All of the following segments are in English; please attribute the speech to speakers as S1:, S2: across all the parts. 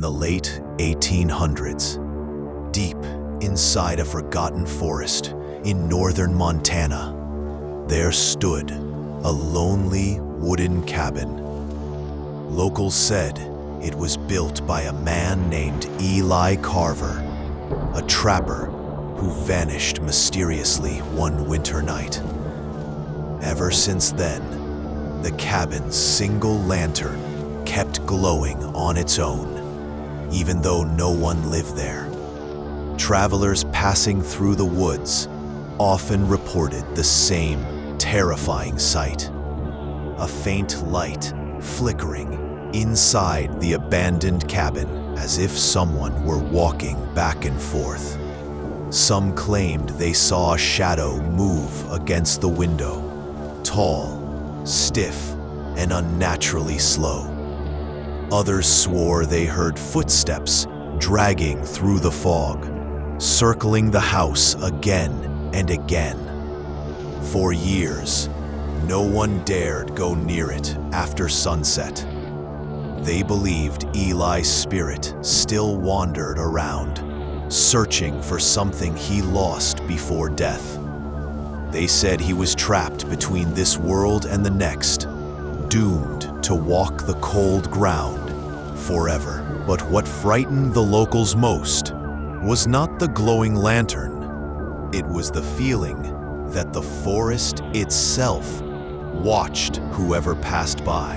S1: the late 1800s, deep inside a forgotten forest in northern Montana, there stood a lonely wooden cabin. Locals said it was built by a man named Eli Carver, a trapper who vanished mysteriously one winter night. Ever since then, the cabin's single lantern kept glowing on its own, even though no one lived there. Travelers passing through the woods often reported the same terrifying sight: a faint light flickering inside the abandoned cabin, as if someone were walking back and forth. Some claimed they saw a shadow move against the window, tall, stiff, and unnaturally slow. Others swore they heard footsteps dragging through the fog, circling the house again and again. For years, no one dared go near it after sunset. They believed Eli's spirit still wandered around, searching for something he lost before death. They said he was trapped between this world and the next, doomed to walk the cold ground forever. But what frightened the locals most was not the glowing lantern. It was the feeling that the forest itself watched whoever passed by,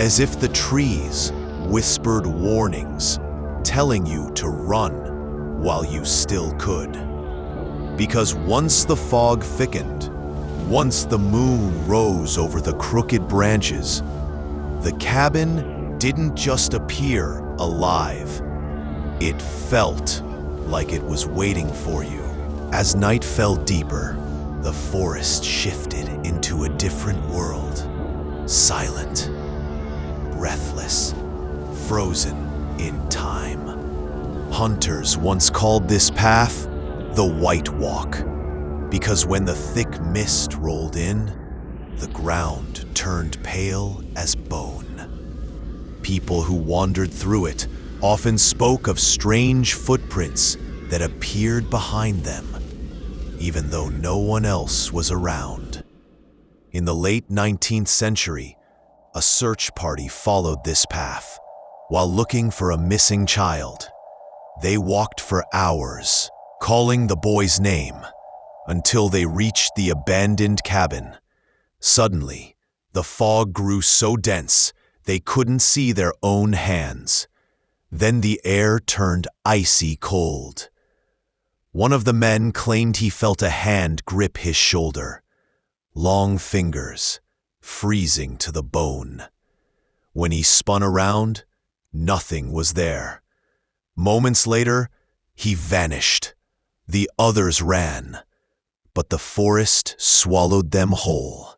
S1: as if the trees whispered warnings, telling you to run while you still could. Because once the fog thickened, once the moon rose over the crooked branches, the cabin didn't just appear alive. It felt like it was waiting for you. As night fell deeper, the forest shifted into a different world, silent, breathless, frozen in time. Hunters once called this path the White Walk, because when the thick mist rolled in, the ground turned pale as bone. People who wandered through it often spoke of strange footprints that appeared behind them, even though no one else was around. In the late 19th century, a search party followed this path while looking for a missing child. They walked for hours, calling the boy's name, until they reached the abandoned cabin. Suddenly, the fog grew so dense they couldn't see their own hands. Then the air turned icy cold. One of the men claimed he felt a hand grip his shoulder, long fingers, freezing to the bone. When he spun around, nothing was there. Moments later, he vanished. The others ran, but the forest swallowed them whole.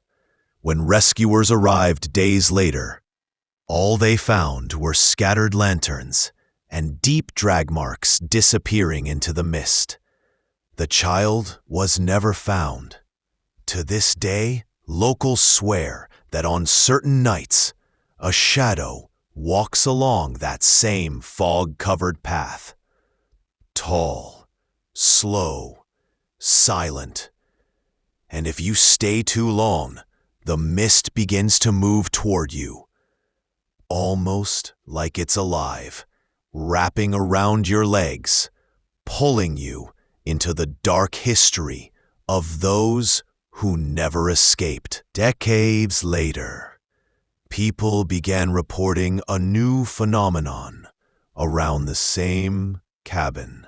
S1: When rescuers arrived days later, all they found were scattered lanterns and deep drag marks disappearing into the mist. The child was never found. To this day, locals swear that on certain nights, a shadow walks along that same fog-covered path. Tall, slow, silent. And if you stay too long, the mist begins to move toward you, almost like it's alive, wrapping around your legs, pulling you into the dark history of those who never escaped. Decades later, people began reporting a new phenomenon around the same cabin.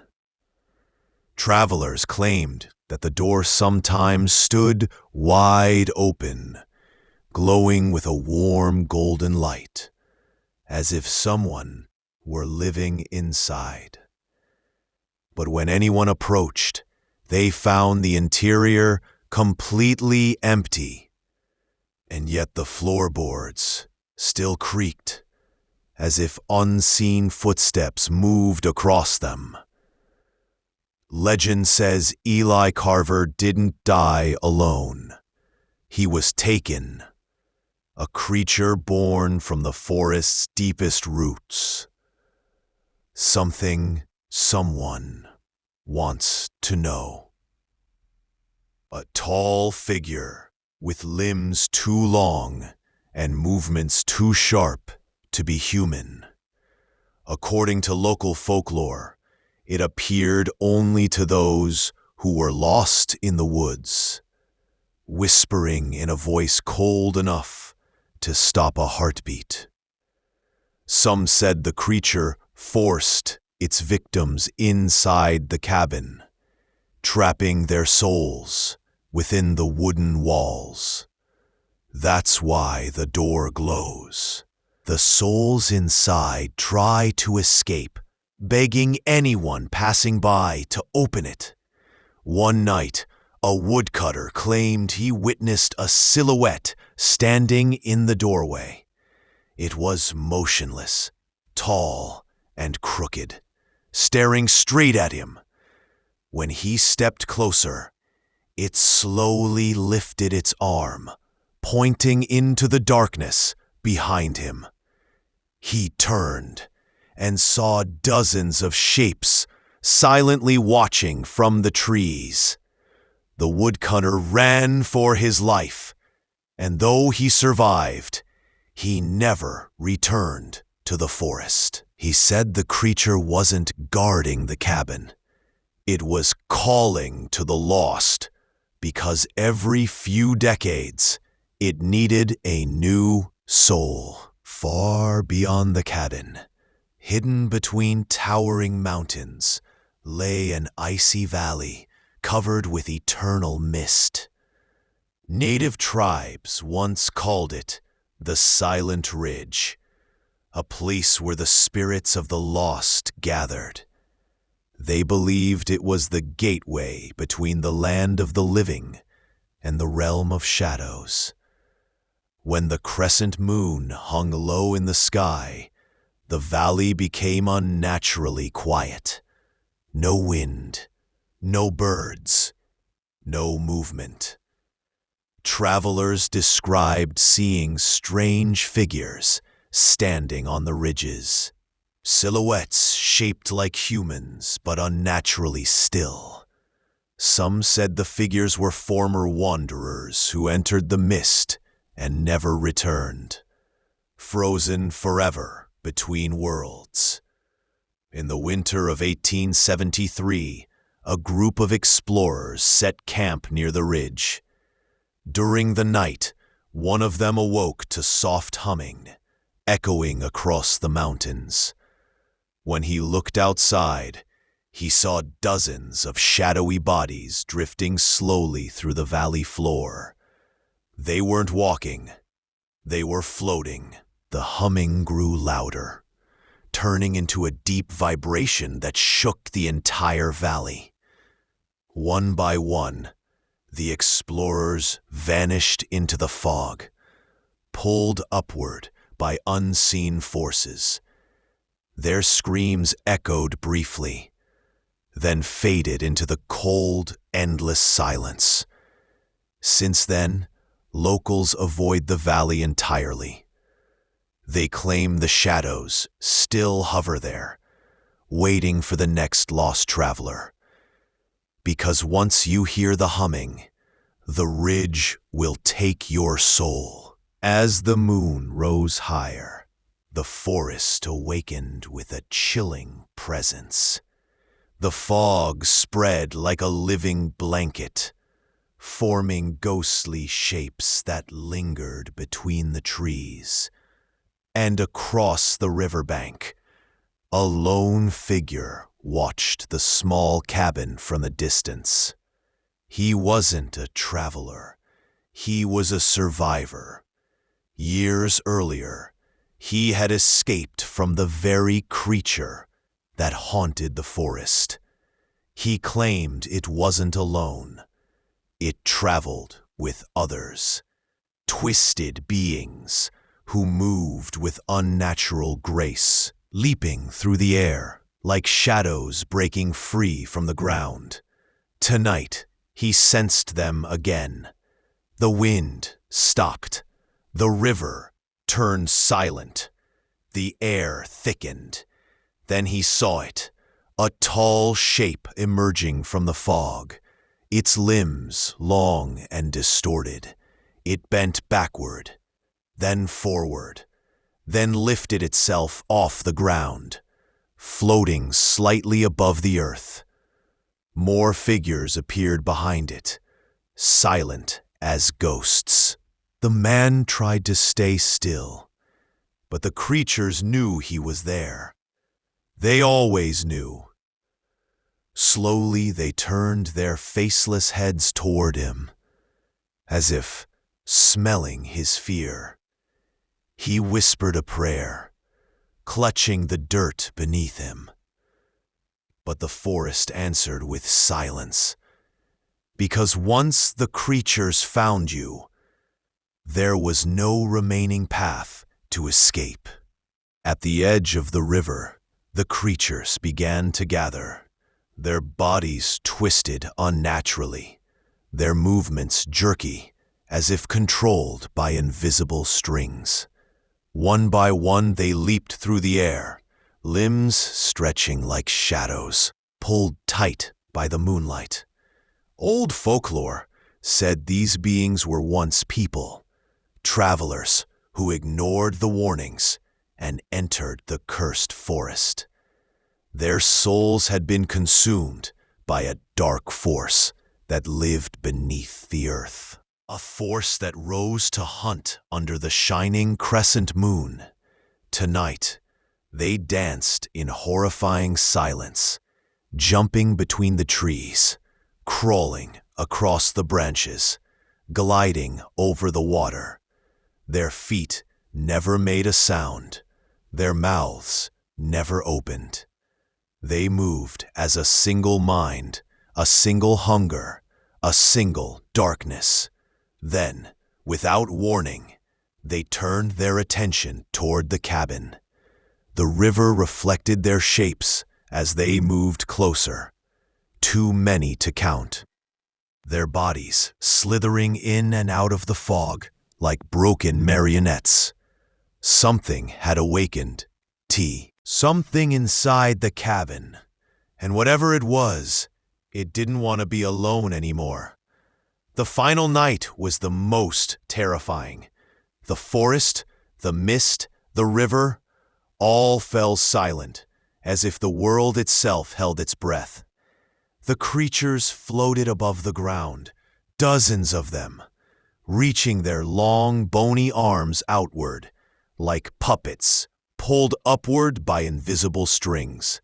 S1: Travelers claimed that the door sometimes stood wide open, glowing with a warm golden light, as if someone were living inside. But when anyone approached, they found the interior completely empty, and yet the floorboards still creaked, as if unseen footsteps moved across them. Legend says Eli Carver didn't die alone. He was taken, a creature born from the forest's deepest roots, someone wants to know. A tall figure with limbs too long and movements too sharp to be human. According to local folklore, it appeared only to those who were lost in the woods, whispering in a voice cold enough to stop a heartbeat. Some said the creature forced its victims inside the cabin, trapping their souls within the wooden walls. That's why the door glows. The souls inside try to escape, begging anyone passing by to open it. One night, a woodcutter claimed he witnessed a silhouette standing in the doorway. It was motionless, tall, and crooked, staring straight at him. When he stepped closer, it slowly lifted its arm, pointing into the darkness behind him. He turned and saw dozens of shapes silently watching from the trees. The woodcutter ran for his life, and though he survived, he never returned to the forest. He said the creature wasn't guarding the cabin. It was calling to the lost, because every few decades, it needed a new soul. Far beyond the cabin, hidden between towering mountains, lay an icy valley covered with eternal mist. Native tribes once called it the Silent Ridge, a place where the spirits of the lost gathered. They believed it was the gateway between the land of the living and the realm of shadows. When the crescent moon hung low in the sky, the valley became unnaturally quiet. No wind, no birds, no movement. Travelers described seeing strange figures standing on the ridges, silhouettes shaped like humans but unnaturally still. Some said the figures were former wanderers who entered the mist and never returned, frozen forever between worlds. In the winter of 1873, a group of explorers set camp near the ridge. During the night, one of them awoke to soft humming, echoing across the mountains. When he looked outside, he saw dozens of shadowy bodies drifting slowly through the valley floor. They weren't walking, they were floating. The humming grew louder, turning into a deep vibration that shook the entire valley. One by one, the explorers vanished into the fog, pulled upward by unseen forces. Their screams echoed briefly, then faded into the cold, endless silence. Since then, locals avoid the valley entirely. They claim the shadows still hover there, waiting for the next lost traveler. Because once you hear the humming, the ridge will take your soul. As the moon rose higher, the forest awakened with a chilling presence. The fog spread like a living blanket, forming ghostly shapes that lingered between the trees. And across the riverbank, a lone figure watched the small cabin from a distance. He wasn't a traveler, he was a survivor. Years earlier, he had escaped from the very creature that haunted the forest. He claimed it wasn't alone. It traveled with others, twisted beings who moved with unnatural grace, leaping through the air like shadows breaking free from the ground. Tonight, he sensed them again. The wind stopped. The river turned silent. The air thickened. Then he saw it, a tall shape emerging from the fog, its limbs long and distorted. It bent backward, then forward, then lifted itself off the ground, floating slightly above the earth. More figures appeared behind it, silent as ghosts. The man tried to stay still, but the creatures knew he was there. They always knew. Slowly they turned their faceless heads toward him, as if smelling his fear. He whispered a prayer, clutching the dirt beneath him. But the forest answered with silence, because once the creatures found you, there was no remaining path to escape. At the edge of the river, the creatures began to gather, their bodies twisted unnaturally, their movements jerky, as if controlled by invisible strings. One by one they leaped through the air, limbs stretching like shadows, pulled tight by the moonlight. Old folklore said these beings were once people, travelers who ignored the warnings and entered the cursed forest. Their souls had been consumed by a dark force that lived beneath the earth, a force that rose to hunt under the shining crescent moon. Tonight, they danced in horrifying silence, jumping between the trees, crawling across the branches, gliding over the water. Their feet never made a sound, their mouths never opened. They moved as a single mind, a single hunger, a single darkness. Then, without warning, they turned their attention toward the cabin. The river reflected their shapes as they moved closer, too many to count. Their bodies slithering in and out of the fog like broken marionettes. Something had awakened, something inside the cabin, and whatever it was, it didn't want to be alone anymore. The final night was the most terrifying. The forest, the mist, the river, all fell silent, as if the world itself held its breath. The creatures floated above the ground, dozens of them, reaching their long, bony arms outward, like puppets pulled upward by invisible strings.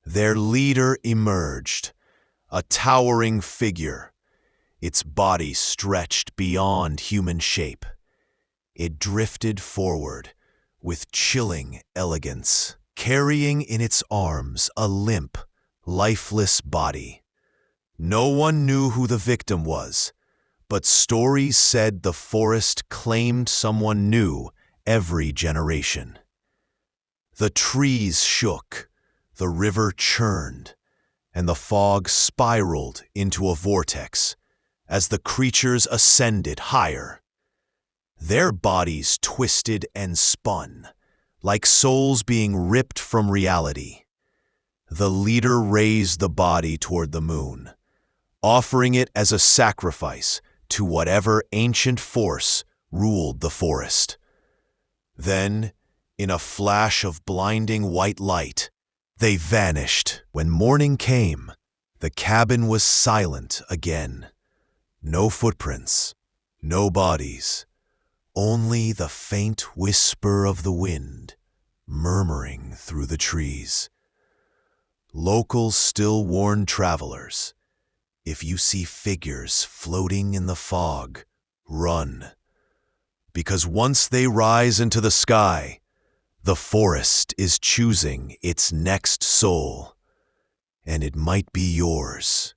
S1: Their leader emerged, a towering figure, its body stretched beyond human shape. It drifted forward with chilling elegance, carrying in its arms a limp, lifeless body. No one knew who the victim was, but stories said the forest claimed someone new every generation. The trees shook, the river churned, and the fog spiraled into a vortex as the creatures ascended higher. Their bodies twisted and spun, like souls being ripped from reality. The leader raised the body toward the moon, offering it as a sacrifice to whatever ancient force ruled the forest. Then, in a flash of blinding white light, they vanished. When morning came, the cabin was silent again. No footprints, no bodies, only the faint whisper of the wind murmuring through the trees. Locals still warned travelers, if you see figures floating in the fog, run. Because once they rise into the sky, the forest is choosing its next soul, and it might be yours.